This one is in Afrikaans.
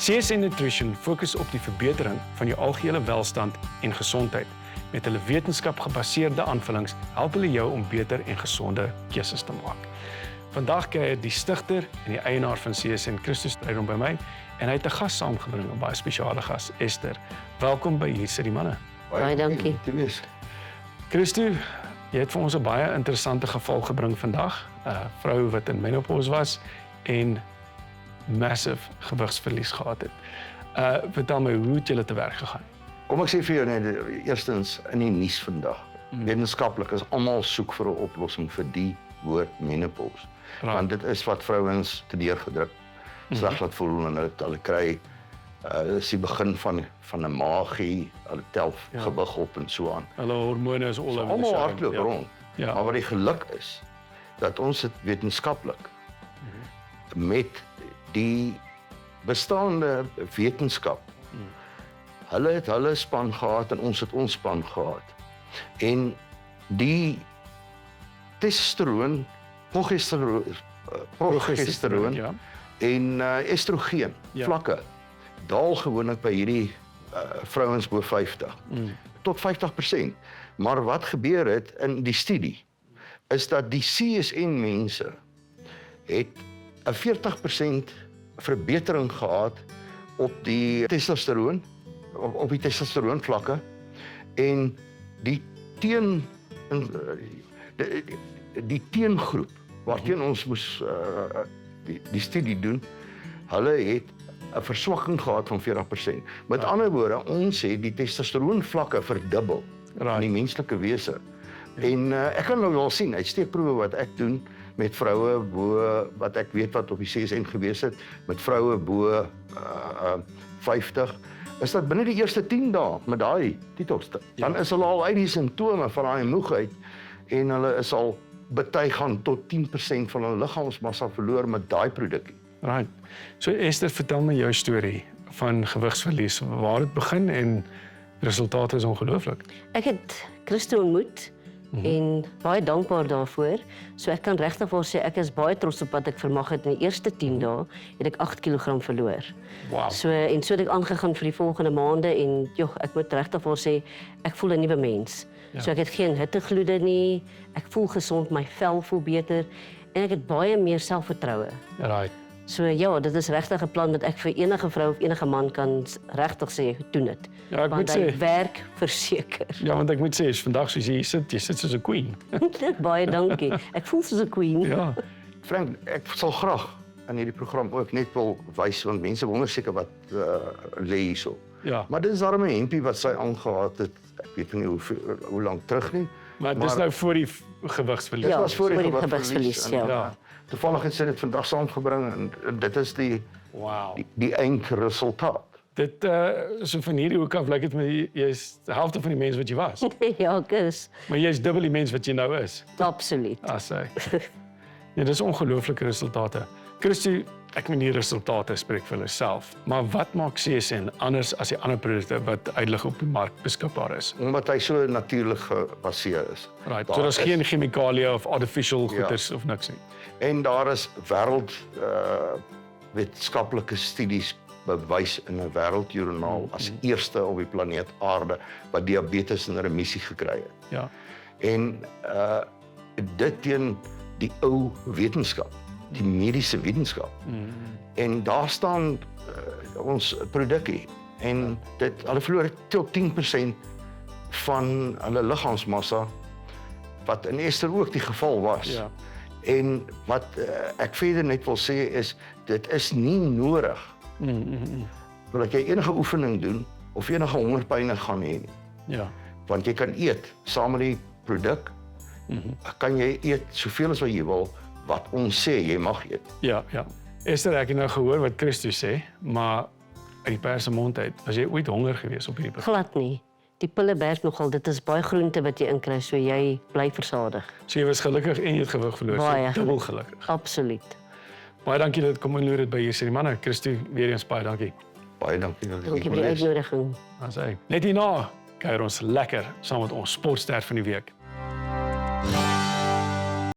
CSN Nutrition fokus op die verbetering van jou algehele welstand en gesondheid. Met hulle wetenskapgebaseerde aanvullings help hulle jou om beter en gesonde keuses te maak. Vandag kuier die stigter en die eienaar van CSN, Christo Strydom, by my en hy het 'n gas saamgebring, 'n baie spesiale gas, Esther. Welkom by Hier sit die manne. Baie dankie. Christo, jy het vir ons 'n baie interessante geval gebring vandag. 'n Vrou wat in menopause was en massive gewigsverlies gehad het. Vertel my, hoe het julle te werk gegaan? Kom ek sê vir jou net, eerstens in die nuus vandag. Wetenskaplik is almal soek vir 'n oplossing vir die woord menopause. Want dit is wat vrouens te deurgedruk sleg laat voel en hulle kry is die begin van 'n maagie, hulle tel gewig op en so aan. Hulle hormone is almal hardloop rond. Ja. Maar wat die geluk is, dat ons dit wetenskaplik met die bestaande wetenskap. Hulle het hulle span gehad en ons het ons span gehad. En die testosteroon, progesteroon ja. en estrogen vlakke daal gewoonlik by hierdie vrouens bo 50 tot 50%. Maar wat gebeur het in die studie is dat die CSN mense het 'n 40% verbetering gehad op die testosteroon, op die testosteroon vlakke en die teengroep waarteen ons moes die studie doen, hulle het 'n verswakking gehad van 40%. Met ander woorde, ons het die testosteroon vlakke verdubbel in die menslike wese. En ek kan nou wel sien uit steekproewe wat ek doen met vroue bo wat ek weet wat op die CSN gewees het, met vroue bo 50, is dat binne die eerste 10 dae met daai detox, dan is hulle al uit die simptome van daai moegheid en hulle is al betuig gaan tot 10% van hulle liggaamsmassa verloor met daai produkkie. Right. So Esther, vertel my jou storie van gewigsverlies. Waar het begin en resultate is ongelooflik. Ek het Christo ontmoet en baie dankbaar daarvoor. So ek kan regtig wel sê ek is baie trots op wat ek vermag het. In die eerste 10 dae het ek 8 kg verloor. Wow. So het ek aangegaan vir die volgende maande en ek moet regtig wel sê ek voel 'n nuwe mens. Ja. So ek het geen hittegloede nie. Ek voel gesond, my vel voel beter en ek het baie meer selfvertroue. Right. So ja, dit is regtig 'n plan wat ek vir enige vrou of enige man kan regtig sê doen dit. Ja, ek moet want sê, hy werk verseker. ja, want ek moet sê, is vandag soos jy sit soos 'n queen. Baie dankie. Ek voel soos 'n queen. Ja. Frank, ek sal graag in hierdie program ook net wil wys, want mense wonder seker wat lê hierso. Ja. Maar dit is daarom 'n hempie wat sy aangehad het. Ek weet nie hoe lank terug nie. Maar dis nou voor die gewigsverlies. Dit Ja, was voor die voor die gewigsverlies. gewigsverlies, ja. En, toevallig het sy dit vandag saamgebring en dit is Wow. die eindresultaat. Dit so van hierdie hoek af lyk dit my jy's die helfte van die mens wat jy was. Ja, ek is. Maar jy's dubbel die mens wat jy nou is. Absoluut. As hy. Nee, dis ongelooflike resultate. Christo, ek meen die resultate spreek vir hulle self. Maar wat maak CSN anders as die ander produkte wat uitlig op die mark beskikbaar is? Omdat hy so natuurlik gebaseer is. Right. So daar's geen chemikalie of artificial goeders of niks nie. En daar is wêreld wetenskaplike studies bewys in 'n wêreldjoernaal as eerste op die planeet Aarde wat diabetes in remissie gekry het. Ja. En dit teen die ou wetenskap, die mediese wetenskap. En daar staan ons produkkie en hulle verloor tot 10% van hulle liggaamsmassa wat in Esther ook die geval was. Ja. En wat ek verder net wil sê is dit is nie nodig dat jy enige oefening doen of enige hongerpyne gaan hê nie. Ja. Want jy kan eet saam met die produk. Kan jy eet soveel as wat jy wil, wat ons sê jy mag eet. Ja, ja. Esther, ek het nou gehoor wat Christo sê, maar uit die pers se mond uit, was jy ooit honger gewees op hierdie program? Glad nie. Die pille berg nogal, dit is baie groente wat jy inkry, so jy bly versadig. So jy was gelukkig en jy het gewig verloor. Baie So dubbel gelukkig. Absoluut. Baie dankie dat jy kom en loer dit by Hier sit die manne. Christo, weer eens baie dankie. Baie dankie dat jy Dankie vir die uitnodiging. As hy. Net hierna kuier ons lekker saam met ons sportster van die week.